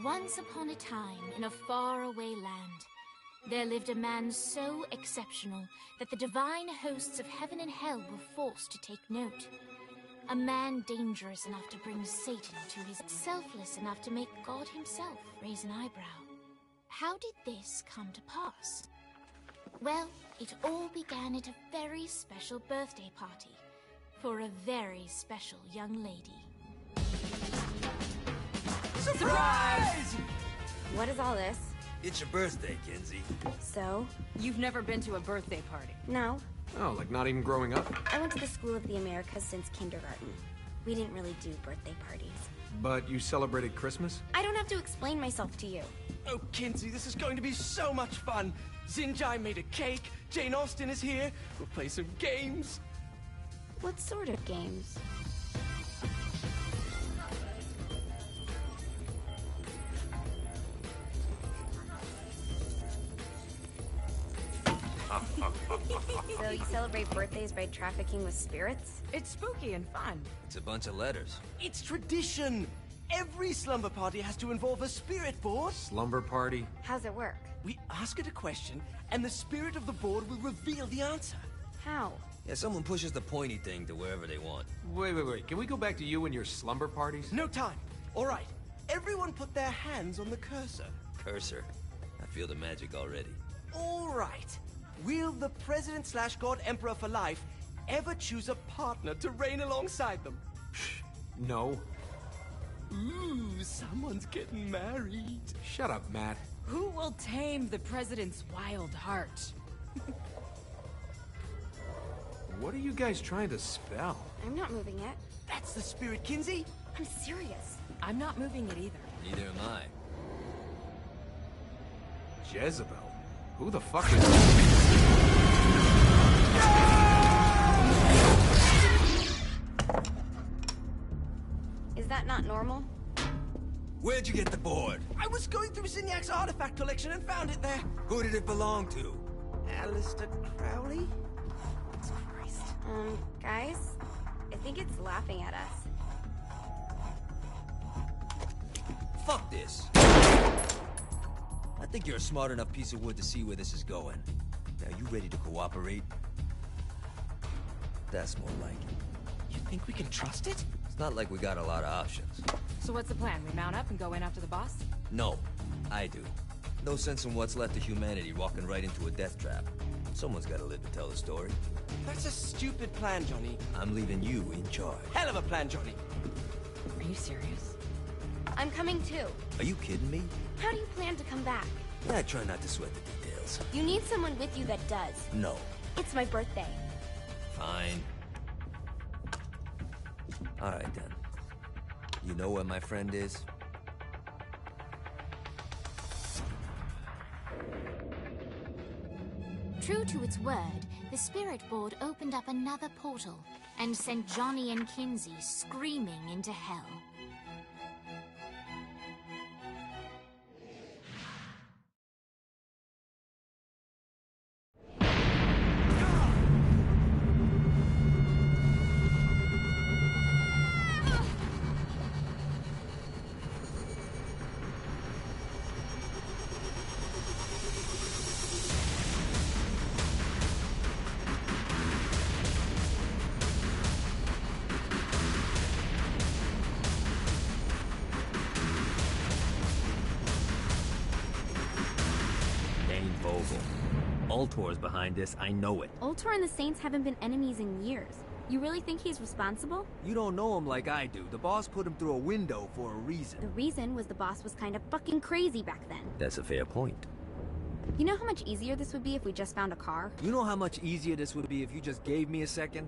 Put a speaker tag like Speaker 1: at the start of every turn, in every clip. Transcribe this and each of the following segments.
Speaker 1: Once upon a time, in a faraway land, there lived a man so exceptional that the divine hosts of heaven and hell were forced to take note. A man dangerous enough to bring Satan to his... selfless enough to make God himself raise an eyebrow. How did this come to pass? Well, it all began at a very special birthday party for a very special young lady.
Speaker 2: Surprise!
Speaker 3: What is all this?
Speaker 4: It's your birthday, Kinsey.
Speaker 3: So?
Speaker 2: You've never been to a birthday party?
Speaker 3: No.
Speaker 5: Oh, like not even growing up?
Speaker 3: I went to the School of the Americas since kindergarten. We didn't really do birthday parties.
Speaker 5: But you celebrated Christmas?
Speaker 3: I don't have to explain myself to you.
Speaker 6: Oh, Kinsey, this is going to be so much fun. Xinjai made a cake, Jane Austen is here, we'll play some games.
Speaker 3: What sort of games? So you celebrate birthdays by trafficking with spirits?
Speaker 2: It's spooky and fun.
Speaker 4: It's a bunch of letters.
Speaker 6: It's tradition. Every slumber party has to involve a spirit board.
Speaker 5: Slumber party?
Speaker 3: How's it work?
Speaker 6: We ask it a question, and the spirit of the board will reveal the answer.
Speaker 3: How?
Speaker 4: Yeah, someone pushes the pointy thing to wherever they want.
Speaker 5: Wait. Can we go back to you and your slumber parties?
Speaker 6: No time. All right. Everyone put their hands on the cursor.
Speaker 4: Cursor. I feel the magic already.
Speaker 6: All right. Will the President/God Emperor for life ever choose a partner to reign alongside them?
Speaker 5: No.
Speaker 6: Ooh, someone's getting married.
Speaker 5: Shut up, Matt.
Speaker 2: Who will tame the president's wild heart?
Speaker 5: What are you guys trying to spell?
Speaker 3: I'm not moving it.
Speaker 6: That's the spirit, Kinsey.
Speaker 3: I'm serious.
Speaker 2: I'm not moving it either.
Speaker 4: Neither am I.
Speaker 5: Jezebel? Who the fuck is...
Speaker 3: Is that not normal?
Speaker 4: Where'd you get the board?
Speaker 6: I was going through Zinniak's artifact collection and found it there.
Speaker 4: Who did it belong to?
Speaker 6: Alistair Crowley? Christ.
Speaker 3: Guys? I think it's laughing at us.
Speaker 4: Fuck this. I think you're a smart enough piece of wood to see where this is going. Now, you ready to cooperate? That's more like it.
Speaker 6: You think we can trust it?
Speaker 4: It's not like we got a lot of options.
Speaker 2: So what's the plan? We mount up and go in after the boss?
Speaker 4: No, I do. No sense in what's left of humanity walking right into a death trap. Someone's gotta live to tell the story.
Speaker 6: That's a stupid plan, Johnny.
Speaker 4: I'm leaving you in charge.
Speaker 6: Hell of a plan, Johnny.
Speaker 2: Are you serious?
Speaker 3: I'm coming too.
Speaker 4: Are you kidding me?
Speaker 3: How do you plan to come back?
Speaker 4: Yeah, I try not to sweat the details.
Speaker 3: You need someone with you that does.
Speaker 4: No.
Speaker 3: It's my birthday.
Speaker 4: Fine. Alright then. You know where my friend is?
Speaker 1: True to its word, the spirit board opened up another portal and sent Johnny and Kinsey screaming into hell.
Speaker 4: Ultor's behind this, I know it.
Speaker 3: Ultor and the Saints haven't been enemies in years. You really think he's responsible?
Speaker 4: You don't know him like I do. The boss put him through a window for a reason.
Speaker 3: The reason was the boss was kind of fucking crazy back then.
Speaker 4: That's a fair point.
Speaker 3: You know how much easier this would be if we just found a car?
Speaker 4: You know how much easier this would be if you just gave me a second?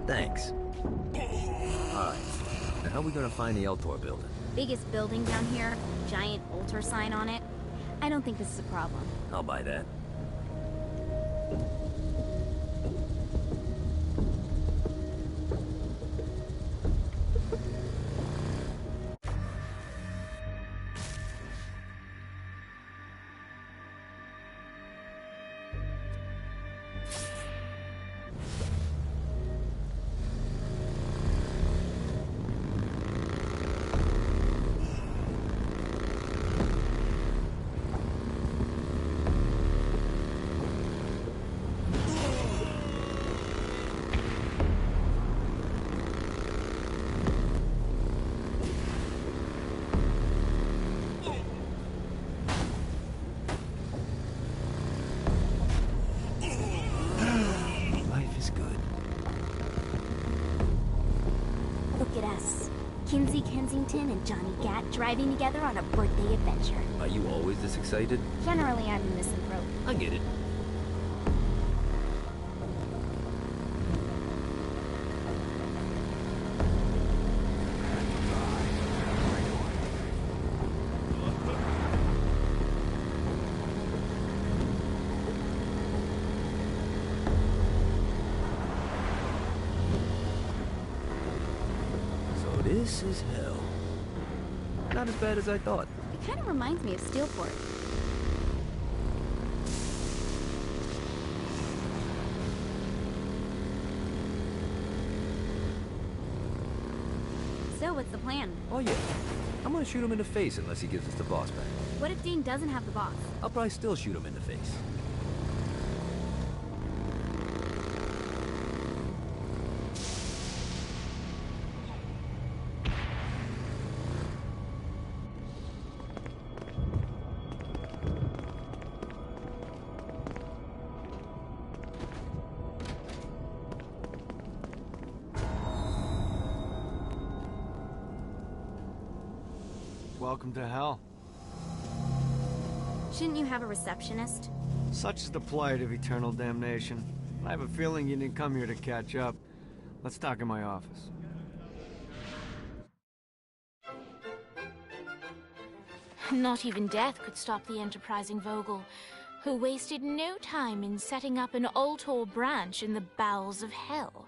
Speaker 4: Thanks. Alright. Now how are we gonna find the Eltor building?
Speaker 3: Biggest building down here, giant Ultor sign on it. I don't think this is a problem.
Speaker 4: I'll buy that.
Speaker 3: Kinsey Kensington and Johnny Gat driving together on a birthday adventure.
Speaker 4: Are you always this excited?
Speaker 3: Generally, I'm a misanthrope.
Speaker 4: I get it. This is hell. Not as bad as I thought.
Speaker 3: It kind of reminds me of Steelport. So, what's the plan?
Speaker 4: Oh yeah. I'm gonna shoot him in the face unless he gives us the boss back.
Speaker 3: What if Dane doesn't have the boss?
Speaker 4: I'll probably still shoot him in the face.
Speaker 7: Welcome to hell.
Speaker 3: Shouldn't you have a receptionist?
Speaker 7: Such is the plight of eternal damnation. I have a feeling you didn't come here to catch up. Let's talk in my office.
Speaker 1: Not even death could stop the enterprising Vogel, who wasted no time in setting up an Ultor branch in the bowels of hell.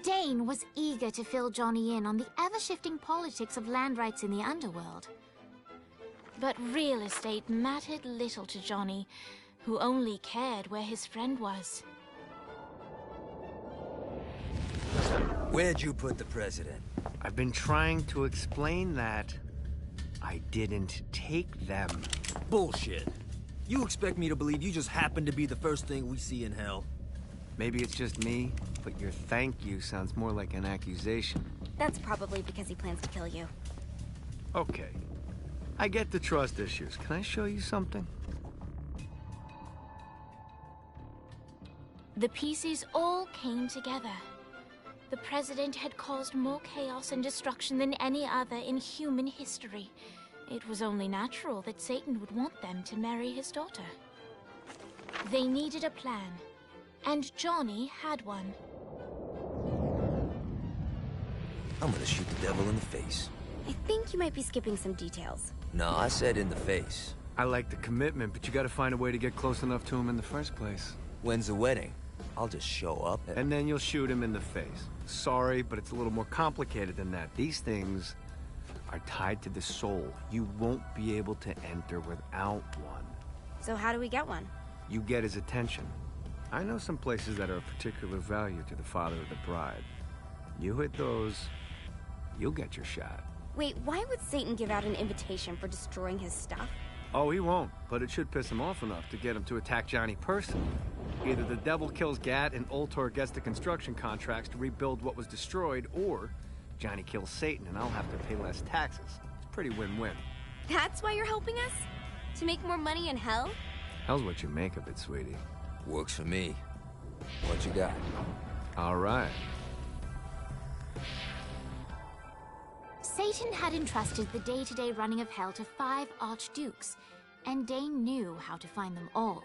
Speaker 1: Dane was eager to fill Johnny in on the ever-shifting politics of land rights in the underworld. But real estate mattered little to Johnny, who only cared where his friend was.
Speaker 4: Where'd you put the president?
Speaker 7: I've been trying to explain that. I didn't take them.
Speaker 4: Bullshit. You expect me to believe you just happened to be the first thing we see in hell?
Speaker 7: Maybe it's just me, but your thank you sounds more like an accusation.
Speaker 3: That's probably because he plans to kill you.
Speaker 7: Okay. I get the trust issues. Can I show you something?
Speaker 1: The pieces all came together. The president had caused more chaos and destruction than any other in human history. It was only natural that Satan would want them to marry his daughter. They needed a plan, and Johnny had one.
Speaker 4: I'm gonna shoot the devil in the face.
Speaker 3: I think you might be skipping some details.
Speaker 4: No, I said in the face.
Speaker 7: I like the commitment, but you gotta find a way to get close enough to him in the first place.
Speaker 4: When's the wedding? I'll just show up
Speaker 7: And then you'll shoot him in the face. Sorry, but it's a little more complicated than that. These things are tied to the soul. You won't be able to enter without one.
Speaker 3: So how do we get one?
Speaker 7: You get his attention. I know some places that are of particular value to the father of the bride. You hit those, you'll get your shot.
Speaker 3: Wait, why would Satan give out an invitation for destroying his stuff?
Speaker 7: Oh, he won't, but it should piss him off enough to get him to attack Johnny personally. Either the devil kills Gat and Ultor gets the construction contracts to rebuild what was destroyed, or Johnny kills Satan and I'll have to pay less taxes. It's pretty win-win.
Speaker 3: That's why you're helping us? To make more money in hell?
Speaker 7: Hell's what you make of it, sweetie.
Speaker 4: Works for me. What you got?
Speaker 7: All right.
Speaker 1: Satan had entrusted the day-to-day running of hell to 5 archdukes, and Dane knew how to find them all.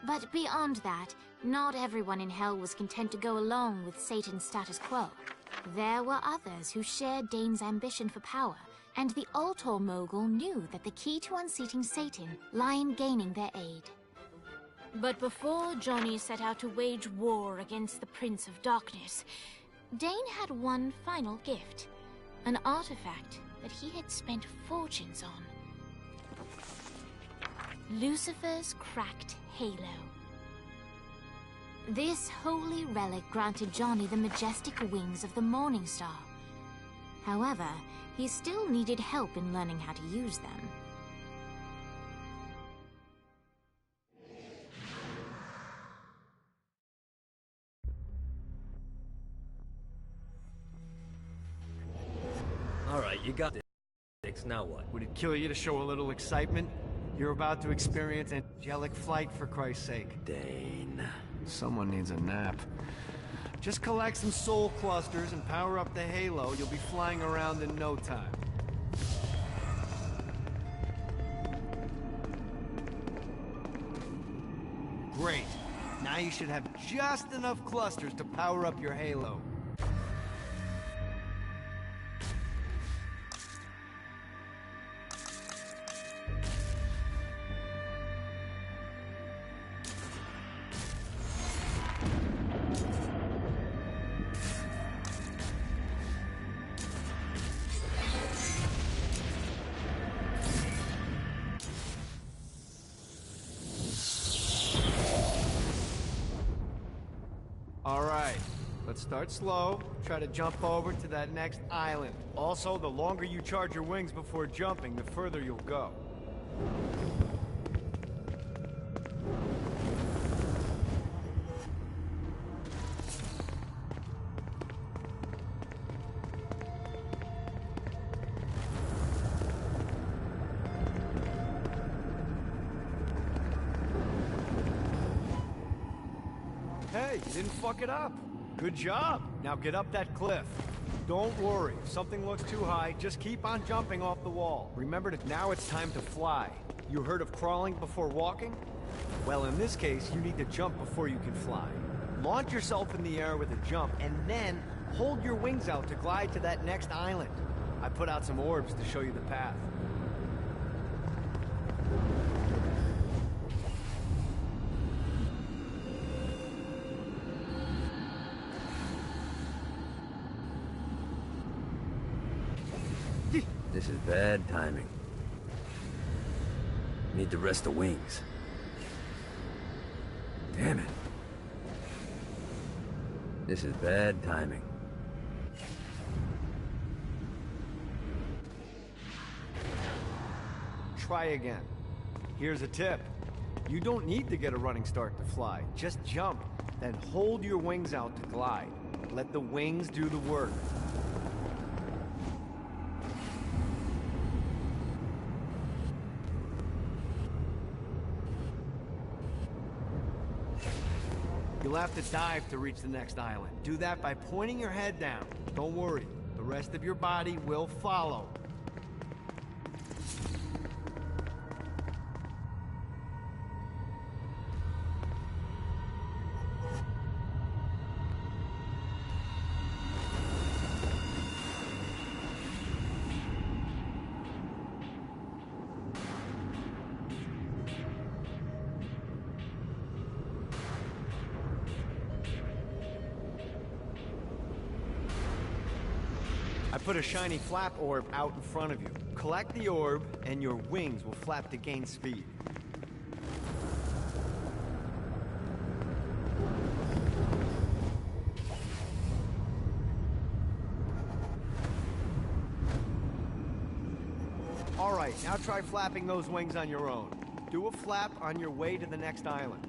Speaker 1: But beyond that, not everyone in hell was content to go along with Satan's status quo. There were others who shared Dane's ambition for power, and the Ultor mogul knew that the key to unseating Satan lay in gaining their aid. But before Johnny set out to wage war against the Prince of Darkness, Dane had one final gift, an artifact that he had spent fortunes on. Lucifer's cracked halo. This holy relic granted Johnny the majestic wings of the Morning Star. However, he still needed help in learning how to use them.
Speaker 4: Alright, you got this. Now what?
Speaker 7: Would it kill you to show a little excitement? You're about to experience angelic flight, for Christ's sake.
Speaker 4: Dane.
Speaker 7: Someone needs a nap. Just collect some soul clusters and power up the halo. You'll be flying around in no time. Great. Now you should have just enough clusters to power up your halo. Alright, let's start slow. Try to jump over to that next island. Also, the longer you charge your wings before jumping, the further you'll go. Hey, you didn't fuck it up. Good job. Now get up that cliff. Don't worry. If something looks too high, just keep on jumping off the wall. Remember that now it's time to fly. You heard of crawling before walking? Well, in this case, you need to jump before you can fly. Launch yourself in the air with a jump, and then hold your wings out to glide to that next island. I put out some orbs to show you the path.
Speaker 4: This is bad timing. Need to rest the wings. Damn it. This is bad timing.
Speaker 7: Try again. Here's a tip. You don't need to get a running start to fly. Just jump, then hold your wings out to glide. Let the wings do the work. You'll have to dive to reach the next island. Do that by pointing your head down. Don't worry, the rest of your body will follow. I put a shiny flap orb out in front of you. Collect the orb, and your wings will flap to gain speed. Alright, now try flapping those wings on your own. Do a flap on your way to the next island.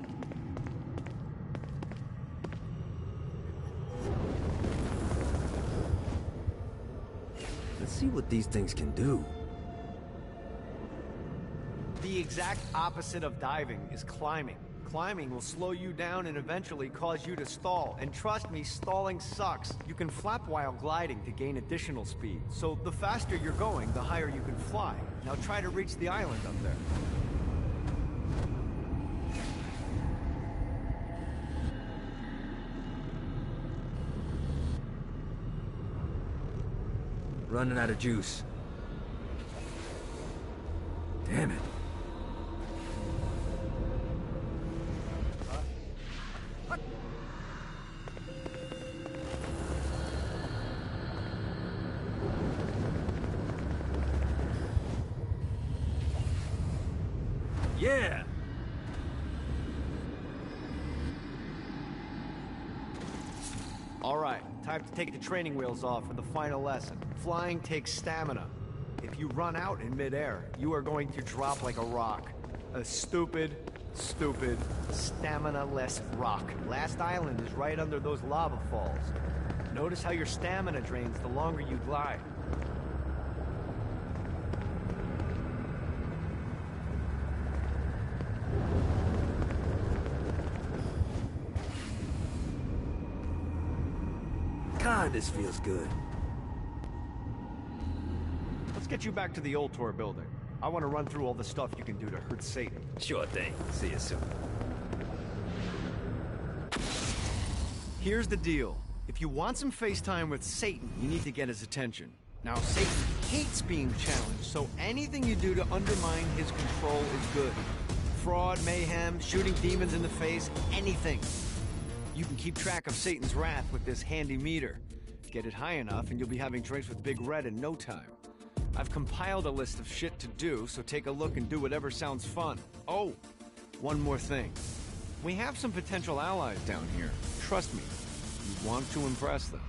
Speaker 4: Let's see what these things can do.
Speaker 7: The exact opposite of diving is climbing. Climbing will slow you down and eventually cause you to stall. And trust me, stalling sucks. You can flap while gliding to gain additional speed. So the faster you're going, the higher you can fly. Now try to reach the island up there.
Speaker 4: Running out of juice. Damn it. Yeah!
Speaker 7: All right, time to take the training wheels off for the final lesson. Flying takes stamina. If you run out in midair, you are going to drop like a rock. A stupid, stamina-less rock. Last island is right under those lava falls. Notice how your stamina drains the longer you glide.
Speaker 4: this feels good.
Speaker 7: Let's get you back to the Ultor building. I want to run through all the stuff you can do to hurt Satan.
Speaker 4: Sure thing. See you soon.
Speaker 7: Here's the deal. If you want some FaceTime with Satan, you need to get his attention. Now, Satan hates being challenged, so anything you do to undermine his control is good. Fraud, mayhem, shooting demons in the face, anything. You can keep track of Satan's wrath with this handy meter. Get it high enough and you'll be having drinks with Big Red in no time. I've compiled a list of shit to do, so take a look and do whatever sounds fun. Oh, one more thing. We have some potential allies down here. Trust me, you want to impress them.